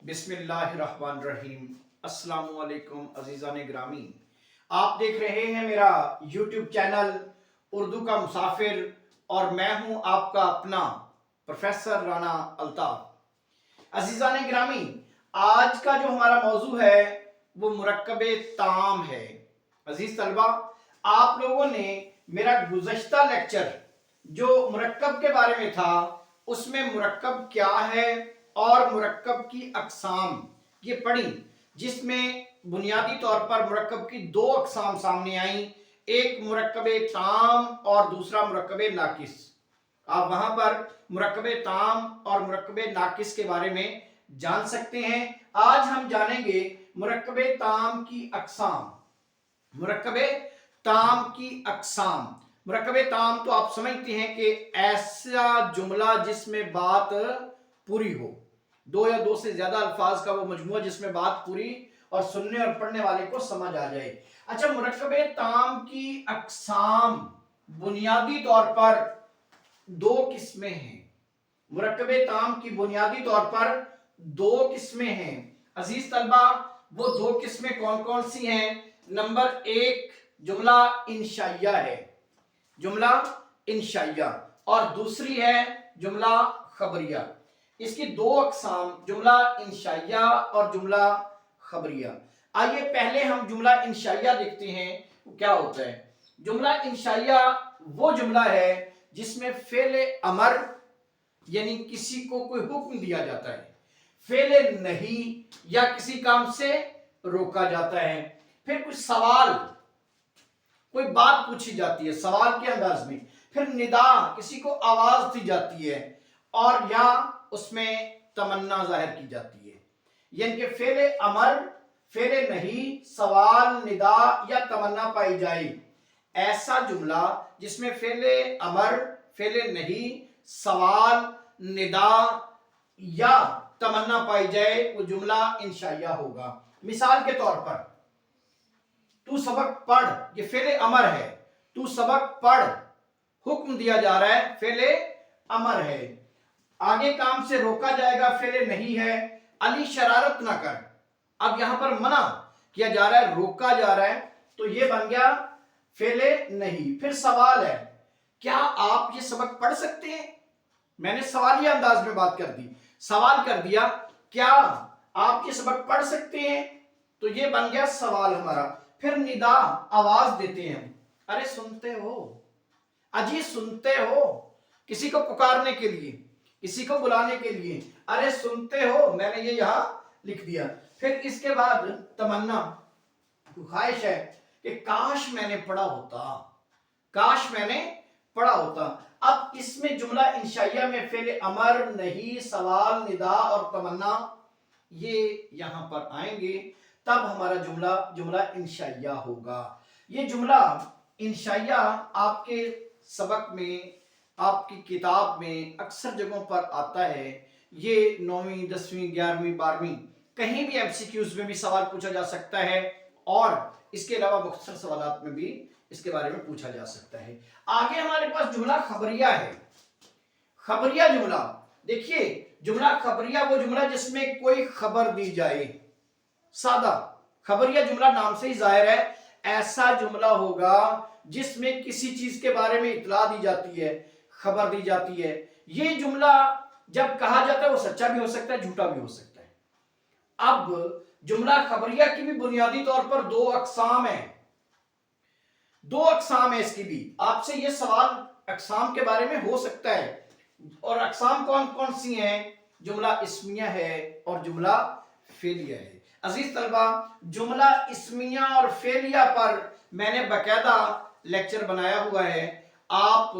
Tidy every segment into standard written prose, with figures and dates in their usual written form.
बिस्मिल्लाहिर्रहमानिर्रहीम। अस्सलाम वालेकुम अजीज़ान ग्रामी, आप देख रहे हैं मेरा यूट्यूब चैनल उर्दू का मुसाफिर और मैं हूं आपका अपना प्रोफेसर राना अल्ताफ। अजीज़ान ग्रामी, आज का जो हमारा मौजू है वो मुरक्कबे ताम है। अजीज तलबा, आप लोगों ने मेरा गुज़श्ता लेक्चर जो मुरक्कब के बारे में था उसमें मुरक्कब क्या है और मुरक्कब की अक़साम ये पढ़ी, जिसमें बुनियादी तौर पर मुरक्कब की दो अक़साम सामने आई, एक मुरक्कबे ताम और दूसरा मुरक्कबे नाकिस। आप वहां पर मुरक्कबे ताम और मुरक्कबे नाकिस के बारे में जान सकते हैं। आज हम जानेंगे मुरक्कबे ताम की अक़साम। मुरक्कबे ताम की अक़साम, मुरक्कबे ताम तो आप समझते हैं कि ऐसा जुमला जिसमें बात पूरी हो, दो या दो से ज्यादा अल्फाज का वो मजमूआ जिसमें बात पूरी और सुनने और पढ़ने वाले को समझ आ जाए। अच्छा, मुरक्कबे ताम की अक़साम बुनियादी तौर पर दो किस्में हैं। मुरक्कबे ताम की बुनियादी तौर पर दो किस्में हैं। अजीज तलबा, वो दो किस्में कौन कौन सी हैं? नंबर एक जुमला इंशाइया है, जुमला इंशाइया, और दूसरी है जुमला खबरिया। इसकी दो अक़साम, जुमला इंशाइया और जुमला खबरिया। आइए पहले हम जुमला इंशाइया देखते हैं क्या होता है। जुमला इंशाइया वो जुमला है जिसमें फेले अमर यानी किसी को कोई हुक्म दिया जाता है, फेले नहीं या किसी काम से रोका जाता है, फिर कुछ सवाल, कोई बात पूछी जाती है सवाल के अंदाज में, फिर निदा किसी को आवाज दी जाती है, और या उसमें तमन्ना जाहिर की जाती है। यानी कि फेले अमर, फेले नहीं, सवाल, निदा या तमन्ना पाई जाए, ऐसा जुमला जिसमें फेले अमर, फेले नहीं, सवाल, निदा या तमन्ना पाई जाए, वो जुमला इंशाइया होगा। मिसाल के तौर पर, तू सबक पढ़, ये फेले अमर है, तू सबक पढ़, हुक्म दिया जा रहा है, फेले अमर है। आगे काम से रोका जाएगा, फेले नहीं है, अली शरारत ना कर, अब यहां पर मना किया जा रहा है, रोका जा रहा है, तो ये बन गया फेले नहीं। फिर सवाल है, क्या आप ये सबक पढ़ सकते हैं? मैंने सवालिया अंदाज में बात कर दी, सवाल कर दिया, क्या आप ये सबक पढ़ सकते हैं? तो ये बन गया सवाल हमारा। फिर निदा, आवाज देते हैं, अरे सुनते हो, अजी सुनते हो, किसी को पुकारने के लिए, किसी को बुलाने के लिए, अरे सुनते हो, मैंने ये यहां लिख दिया। फिर इसके बाद तमन्ना, ख्वाहिश है कि काश मैंने पढ़ा होता, काश मैंने पढ़ा होता। अब इसमें जुमला इंशाइया में फेले अमर, नहीं, सवाल, निदा और तमन्ना ये यहां पर आएंगे, तब हमारा जुमला जुमला इंशाइया होगा। ये जुमला इंशाइया आपके सबक में, आपकी किताब में अक्सर जगहों पर आता है। ये 9वीं, 10वीं, 11वीं, 12वीं कहीं भी एमसीक्यूज में भी सवाल पूछा जा सकता है, और इसके अलावा मुख्तसर सवालात में भी इसके बारे में पूछा जा सकता है। आगे हमारे पास जुमला खबरिया है। खबरिया जुमला, देखिए जुमला खबरिया वो जुमला जिसमें कोई खबर दी जाए, सादा। खबरिया जुमला नाम से ही जाहिर है, ऐसा जुमला होगा जिसमें किसी चीज के बारे में इतला दी जाती है, खबर दी जाती है। ये जुमला जब कहा जाता है वो सच्चा भी हो सकता है, झूठा भी हो सकता है। अब जुमला खबरिया की भी बुनियादी तौर पर दो अक़साम है, दो अक़साम है इसकी भी। आपसे ये सवाल अक़साम के बारे में हो सकता है, और अक़साम कौन कौन सी हैं? जुमला इस्मिया है और जुमला फेलिया है। अजीज तलबा, जुमला इस्मिया और फेलिया पर मैंने बाकायदा लेक्चर बनाया हुआ है, आप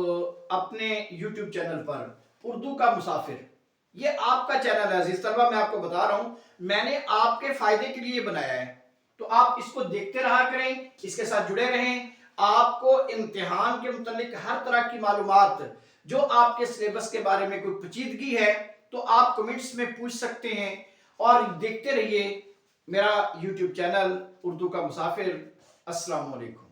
अपने YouTube चैनल पर उर्दू का मुसाफिर, ये आपका चैनल है अजीज तलबा, मैं आपको बता रहा हूं, मैंने आपके फायदे के लिए बनाया है, तो आप इसको देखते रहा करें, इसके साथ जुड़े रहें। आपको इम्तिहान के मुतालिक हर तरह की मालूमात, जो आपके सिलेबस के बारे में कोई पेचीदगी है तो आप कमेंट्स में पूछ सकते हैं, और देखते रहिए मेरा YouTube चैनल उर्दू का मुसाफिर। अस्सलाम वालेकुम।